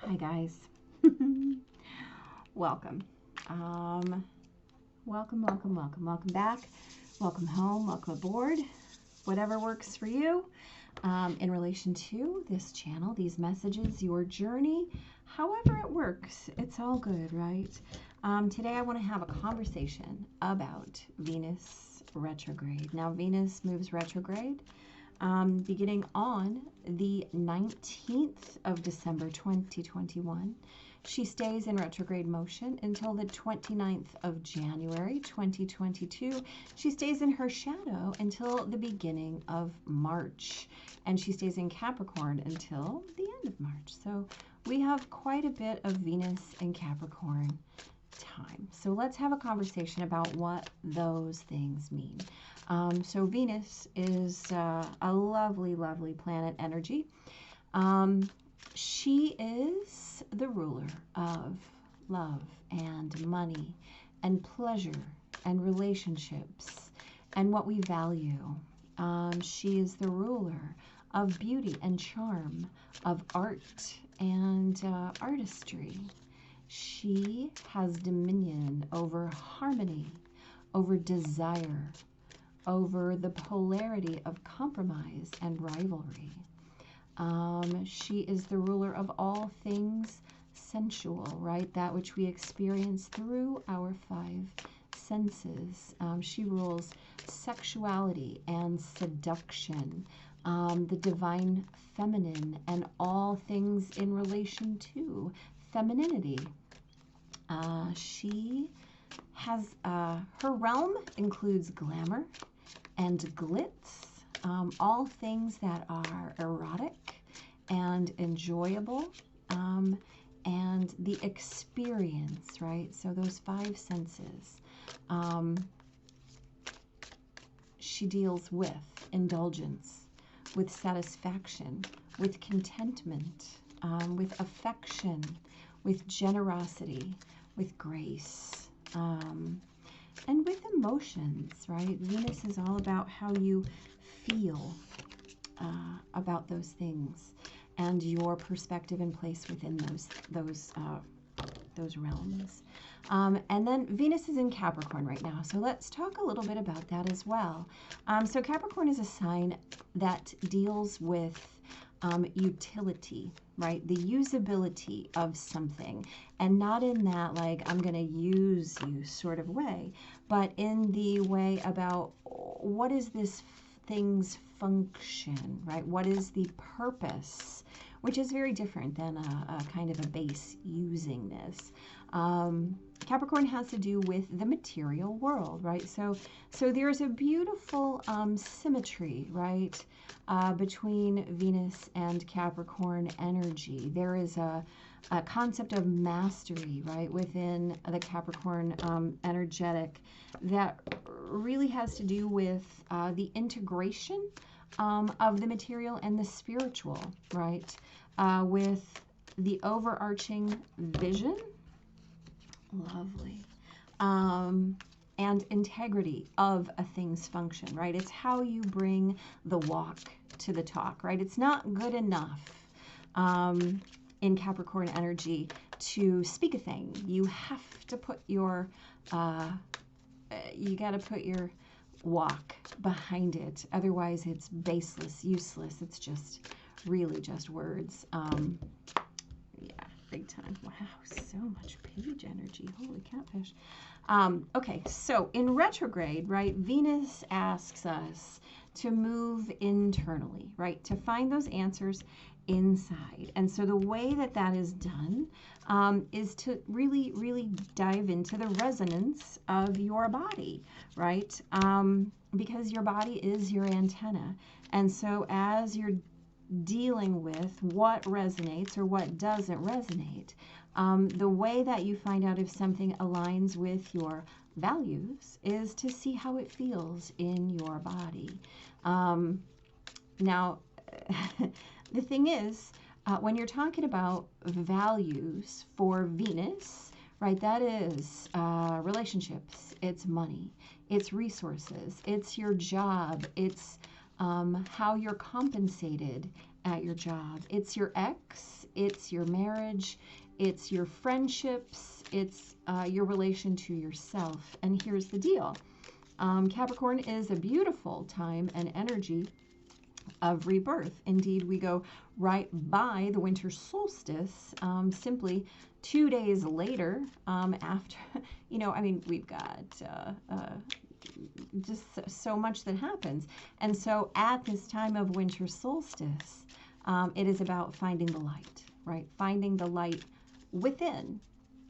Hi guys. Welcome. Welcome back. Welcome home. Welcome aboard. Whatever works for you in relation to this channel, these messages, your journey, however it works, it's all good, right? Today I want to have a conversation about Venus retrograde. Now Venus moves retrograde beginning on the 19th of December 2021. She stays in retrograde motion until the 29th of January 2022. She stays in her shadow until the beginning of March, and she stays in Capricorn until the end of March. So we have quite a bit of Venus and Capricorn time. So let's have a conversation about what those things mean. So Venus is a lovely, lovely planet energy. She is the ruler of love and money and pleasure and relationships and what we value. She is the ruler of beauty and charm, of art and artistry. She has dominion over harmony, over desire, over the polarity of compromise and rivalry. She is the ruler of all things sensual, right? That which we experience through our five senses. She rules sexuality and seduction, the divine feminine, and all things in relation to femininity. She has, her realm includes glamour and glitz, all things that are erotic and enjoyable, and the experience, right? So those five senses. She deals with indulgence, with satisfaction, with contentment, with affection, with generosity, with grace, and with emotions, right? Venus is all about how you feel about those things and your perspective and place within those realms. And then Venus is in Capricorn right now, so let's talk a little bit about that as well. So Capricorn is a sign that deals with utility, right? The usability of something, and not in that like I'm going to use you sort of way, but in the way about what is this thing's function, right? What is the purpose, which is very different than a kind of a base usingness. Capricorn has to do with the material world, right? So there's a beautiful symmetry, right, between Venus and Capricorn energy. There is a concept of mastery, right, within the Capricorn energetic that really has to do with the integration of the material and the spiritual, right, with the overarching vision. Lovely. And integrity of a thing's function, right? It's how you bring the walk to the talk, right? It's not good enough in Capricorn energy to speak a thing. You have to put your, you got to put your walk behind it. Otherwise, it's baseless, useless. It's just really just words. Yeah, big time. Wow, so much page energy. Holy catfish. Okay, so in retrograde, right, Venus asks us to move internally, right, to find those answers inside. And so the way that that is done is to really, really dive into the resonance of your body, right? Because your body is your antenna. And so as you're dealing with what resonates or what doesn't resonate, the way that you find out if something aligns with your values is to see how it feels in your body. Now, the thing is, when you're talking about values for Venus, right, that is relationships, it's money, it's resources, it's your job, it's how you're compensated at your job, it's your ex, It's your marriage, it's your friendships, it's your relation to yourself. And here's the deal. Capricorn is a beautiful time and energy of rebirth. Indeed, we go right by the winter solstice, simply 2 days later, after, I mean, we've got just so much that happens. And so at this time of winter solstice, it is about finding the light, right? Finding the light within,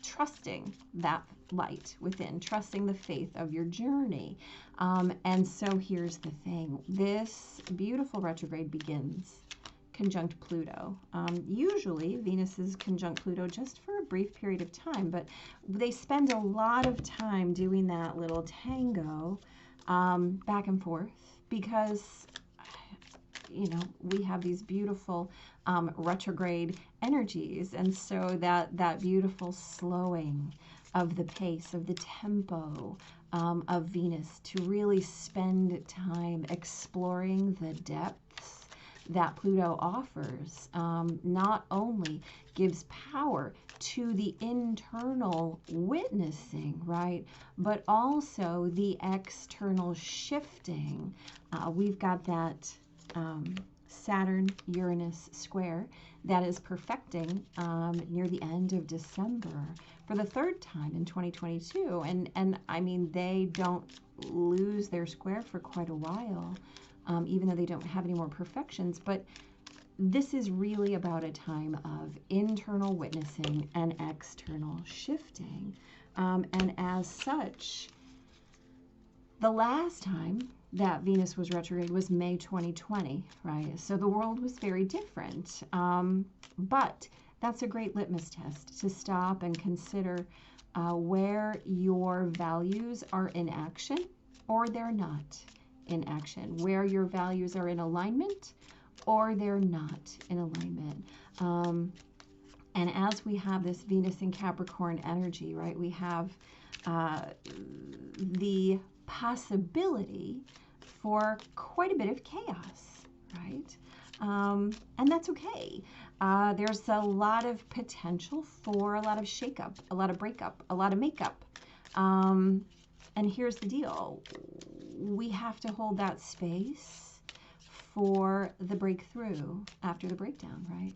trusting that light within, trusting the faith of your journey. And so here's the thing. This beautiful retrograde begins conjunct Pluto. Usually Venus is conjunct Pluto just for a brief period of time, but they spend a lot of time doing that little tango back and forth because we have these beautiful retrograde energies, and so that beautiful slowing of the pace, of the tempo of Venus, to really spend time exploring the depths that Pluto offers, not only gives power to the internal witnessing, right, but also the external shifting. We've got that Saturn-Uranus square that is perfecting near the end of December for the third time in 2022. And I mean, they don't lose their square for quite a while, even though they don't have any more perfections. But this is really about a time of internal witnessing and external shifting. And as such, the last time that Venus was retrograde was May 2020, right? So the world was very different. But that's a great litmus test to stop and consider where your values are in action or they're not in action, where your values are in alignment or they're not in alignment. And as we have this Venus in Capricorn energy, right, we have the possibility for quite a bit of chaos, right? And that's okay. There's a lot of potential for a lot of shakeup, a lot of breakup, a lot of makeup. And here's the deal. We have to hold that space for the breakthrough after the breakdown, right?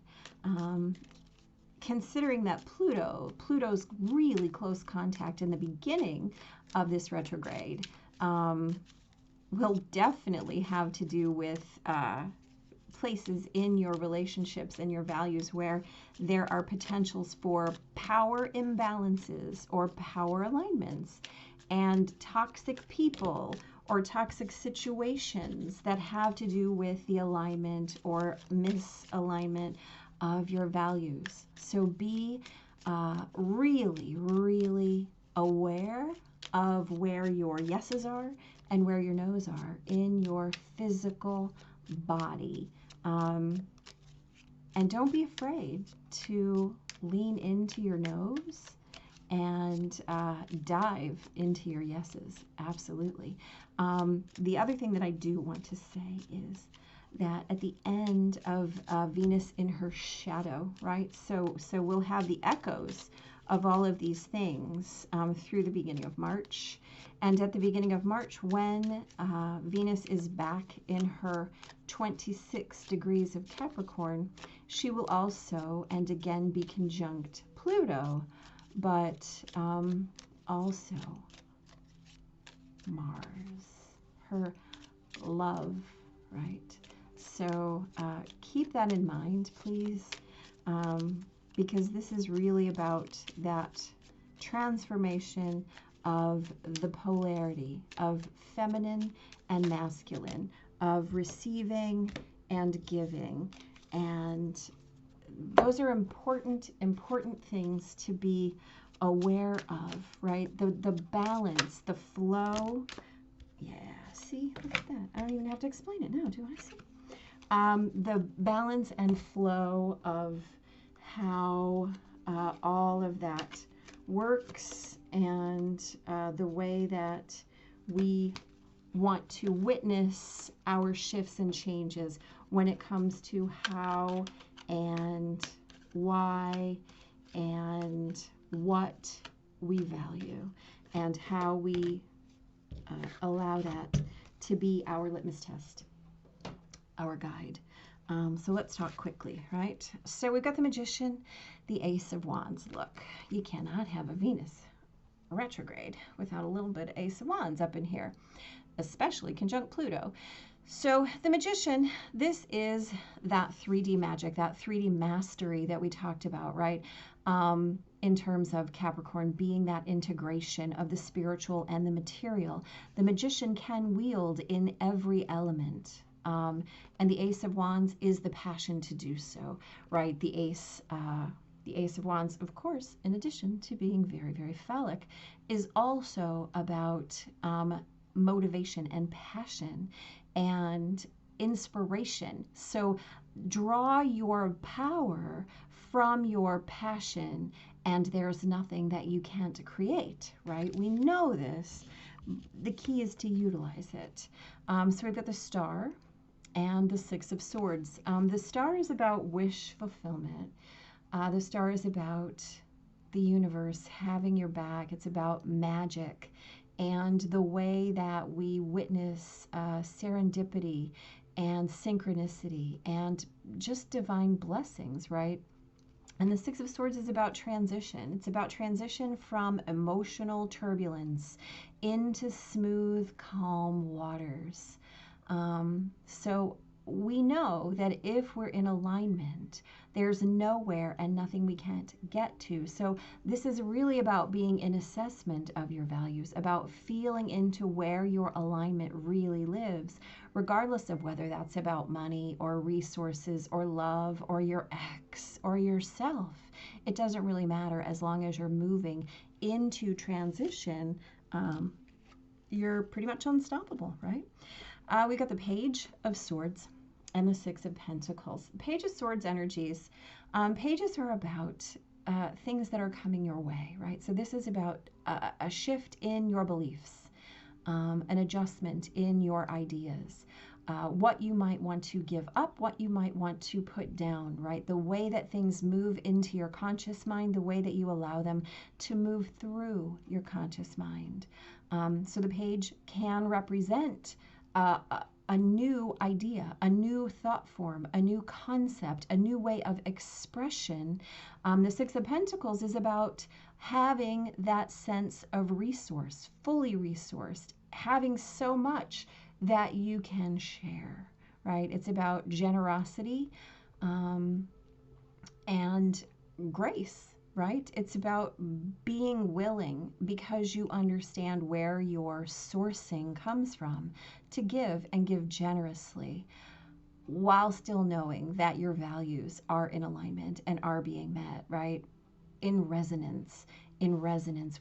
Considering that Pluto's really close contact in the beginning of this retrograde will definitely have to do with places in your relationships and your values where there are potentials for power imbalances or power alignments and toxic people or toxic situations that have to do with the alignment or misalignment of your values. So be really, really aware of where your yeses are and where your nos are in your physical body. And don't be afraid to lean into your nos and dive into your yeses. Absolutely. The other thing that I do want to say is that at the end of Venus in her shadow, right? So we'll have the echoes of all of these things through the beginning of March. And at the beginning of March, when Venus is back in her 26 degrees of Capricorn, she will also, and again, be conjunct Pluto, but also Mars, her love, right? So keep that in mind, please, because this is really about that transformation of the polarity of feminine and masculine, of receiving and giving. And those are important things to be aware of, right? The balance, the flow. Yeah, see, look at that. I don't even have to explain it now, do I? See? The balance and flow of how all of that works, and the way that we want to witness our shifts and changes when it comes to how and why and what we value, and how we allow that to be our litmus test, our guide. So let's talk quickly, right? So we've got the Magician, the Ace of Wands. Look, you cannot have a Venus retrograde without a little bit of Ace of Wands up in here, especially conjunct Pluto. So the Magician, this is that 3D magic, that 3D mastery that we talked about, right? In terms of Capricorn being that integration of the spiritual and the material. The Magician can wield in every element. And the Ace of Wands is the passion to do so, right? The Ace of Wands, of course, in addition to being very, very phallic, is also about motivation and passion and inspiration. So draw your power from your passion, and there's nothing that you can't create, right? We know this. The key is to utilize it. So we've got the Star and the Six of Swords. The Star is about wish fulfillment. The Star is about the universe having your back. It's about magic and the way that we witness serendipity and synchronicity and just divine blessings, right? And the Six of Swords is about transition. It's about transition from emotional turbulence into smooth, calm waters. So we know that if we're in alignment, there's nowhere and nothing we can't get to. So this is really about being in assessment of your values, about feeling into where your alignment really lives, regardless of whether that's about money or resources or love or your ex or yourself. It doesn't really matter as long as you're moving into transition. You're pretty much unstoppable, right? We got the Page of Swords and the Six of Pentacles. Page of Swords energies. Pages are about things that are coming your way, right? So this is about a shift in your beliefs, an adjustment in your ideas, what you might want to give up, what you might want to put down, right? The way that things move into your conscious mind, the way that you allow them to move through your conscious mind. So the page can represent a new idea, a new thought form, a new concept, a new way of expression. The Six of Pentacles is about having that sense of resource, fully resourced, having so much that you can share, right? It's about generosity and grace, right? It's about being willing, because you understand where your sourcing comes from, to give and give generously, while still knowing that your values are in alignment and are being met, right? In resonance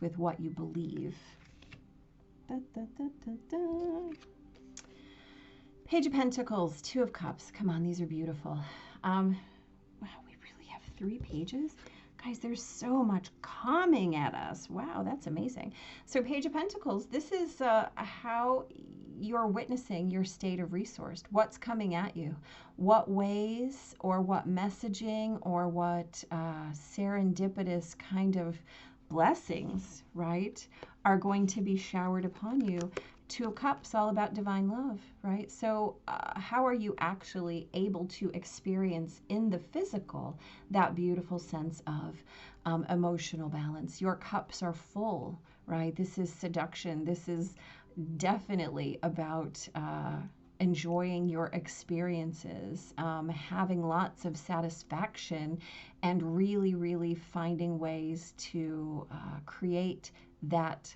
with what you believe. Da, da, da, da, da. Page of Pentacles, Two of Cups. Come on, these are beautiful. Wow, we really have 3 pages? Guys, there's so much coming at us. Wow, that's amazing. So Page of Pentacles, this is how you're witnessing your state of resource. What's coming at you? What ways or what messaging or what serendipitous kind of blessings, right, are going to be showered upon you? Two of Cups, all about divine love, right? So how are you actually able to experience in the physical that beautiful sense of emotional balance? Your cups are full, right? This is seduction. This is definitely about enjoying your experiences, having lots of satisfaction, and really, really finding ways to create that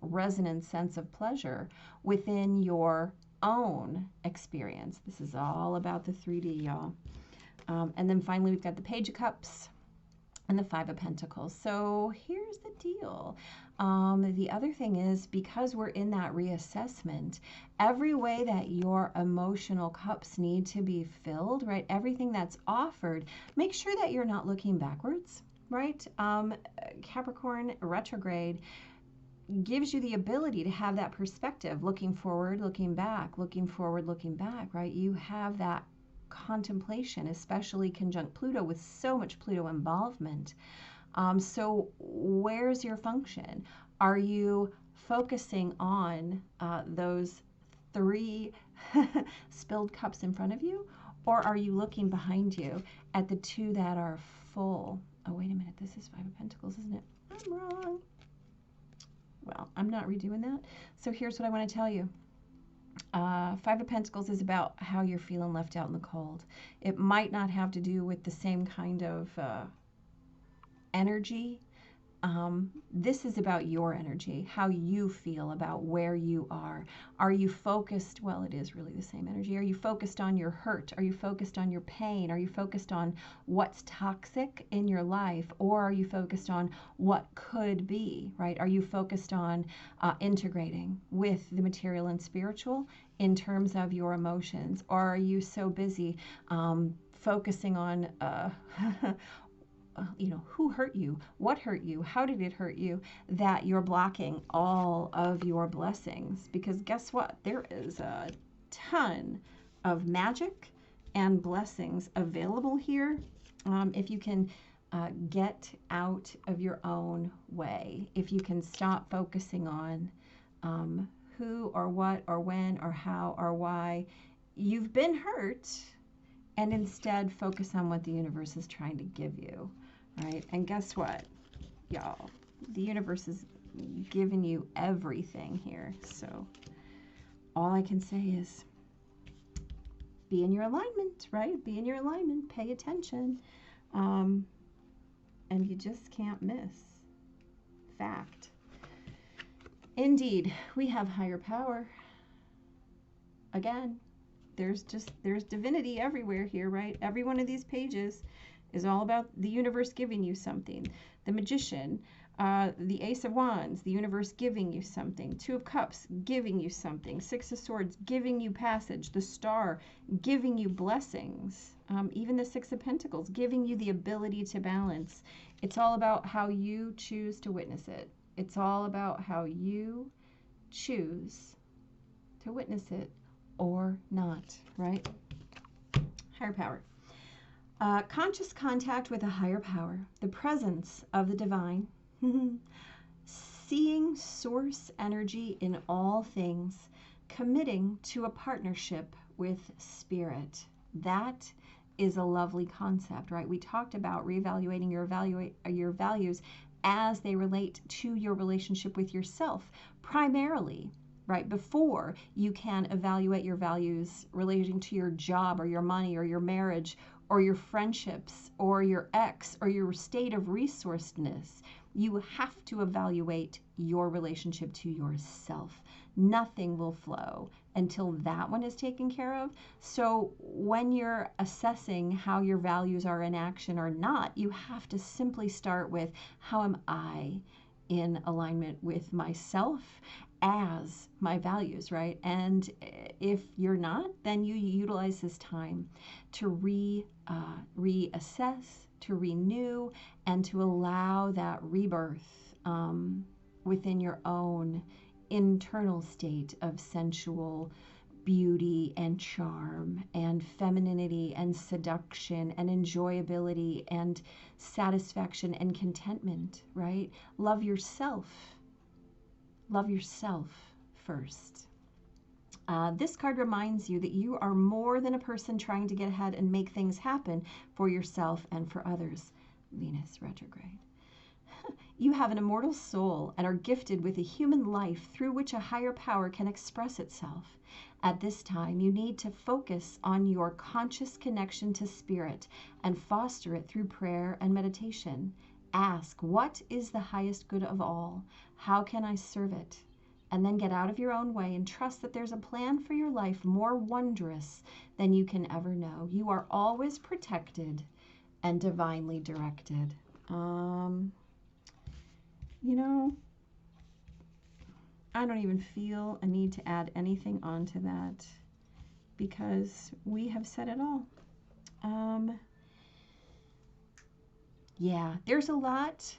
resonant sense of pleasure within your own experience. This is all about the 3D, y'all. And then finally, we've got the Page of Cups and the Five of Pentacles. So here's the deal. The other thing is, because we're in that reassessment, every way that your emotional cups need to be filled, right? Everything that's offered, make sure that you're not looking backwards, right? Capricorn retrograde gives you the ability to have that perspective, looking forward, looking back, looking forward, looking back, right? You have that contemplation, especially conjunct Pluto with so much Pluto involvement. So where's your function? Are you focusing on those 3 spilled cups in front of you? Or are you looking behind you at the 2 that are full? Oh, wait a minute. This is 5 of Pentacles, isn't it? I'm wrong. Well, I'm not redoing that. So here's what I want to tell you. 5 of Pentacles is about how you're feeling left out in the cold. It might not have to do with the same kind of energy. This is about your energy, how you feel about where you are. Are you focused? Well, it is really the same energy. Are you focused on your hurt? Are you focused on your pain? Are you focused on what's toxic in your life? Or are you focused on what could be, right? Are you focused on integrating with the material and spiritual in terms of your emotions? Or are you so busy focusing on who hurt you, what hurt you, how did it hurt you, that you're blocking all of your blessings? Because guess what? There is a ton of magic and blessings available here if you can get out of your own way, if you can stop focusing on who or what or when or how or why you've been hurt, and instead focus on what the universe is trying to give you. Right? And guess what, y'all? The universe is giving you everything here. So all I can say is be in your alignment, right? Be in your alignment. Pay attention. And you just can't miss. Fact. Indeed, we have higher power. Again, there's divinity everywhere here, right? Every one of these pages is all about the universe giving you something. The Magician, the Ace of Wands, the universe giving you something. 2 of Cups, giving you something. 6 of Swords, giving you passage. The Star, giving you blessings. Even the 6 of Pentacles, giving you the ability to balance. It's all about how you choose to witness it. It's all about how you choose to witness it or not, right? Higher power. Conscious contact with a higher power, the presence of the divine, seeing source energy in all things, committing to a partnership with spirit. That is a lovely concept, right? We talked about reevaluating your values as they relate to your relationship with yourself, primarily, right? Before you can evaluate your values relating to your job or your money or your marriage or your friendships, or your ex, or your state of resourcedness, you have to evaluate your relationship to yourself. Nothing will flow until that one is taken care of. So when you're assessing how your values are in action or not, you have to simply start with, how am I in alignment with myself as my values, right? And if you're not, then you utilize this time to reassess, to renew, and to allow that rebirth within your own internal state of sensual beauty and charm and femininity and seduction and enjoyability and satisfaction and contentment, right? Love yourself. Love yourself first. This card reminds you that you are more than a person trying to get ahead and make things happen for yourself and for others. Venus retrograde. You have an immortal soul and are gifted with a human life through which a higher power can express itself. At this time, you need to focus on your conscious connection to spirit and foster it through prayer and meditation. Ask, what is the highest good of all? How can I serve it? And then get out of your own way and trust that there's a plan for your life more wondrous than you can ever know. You are always protected and divinely directed. I don't even feel a need to add anything onto that because we have said it all. Yeah, there's a lot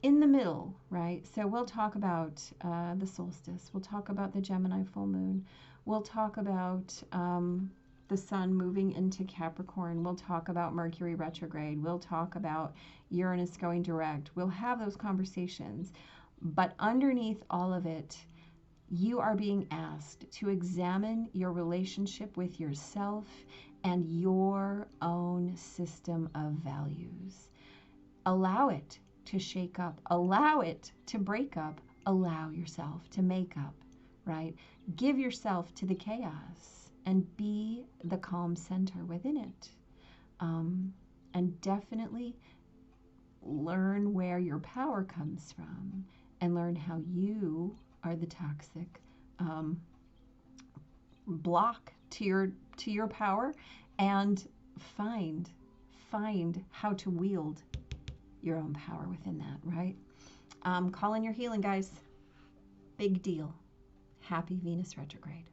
in the middle, right? So we'll talk about the solstice. We'll talk about the Gemini full moon. We'll talk about the sun moving into Capricorn. We'll talk about Mercury retrograde. We'll talk about Uranus going direct. We'll have those conversations. But underneath all of it, you are being asked to examine your relationship with yourself and your own system of values. Allow it to shake up. Allow it to break up. Allow yourself to make up, right? Give yourself to the chaos and be the calm center within it. And definitely learn where your power comes from and learn how you are the toxic block to your power, and find how to wield your own power within that, right? Call in your healing, guys. Big deal. Happy Venus retrograde.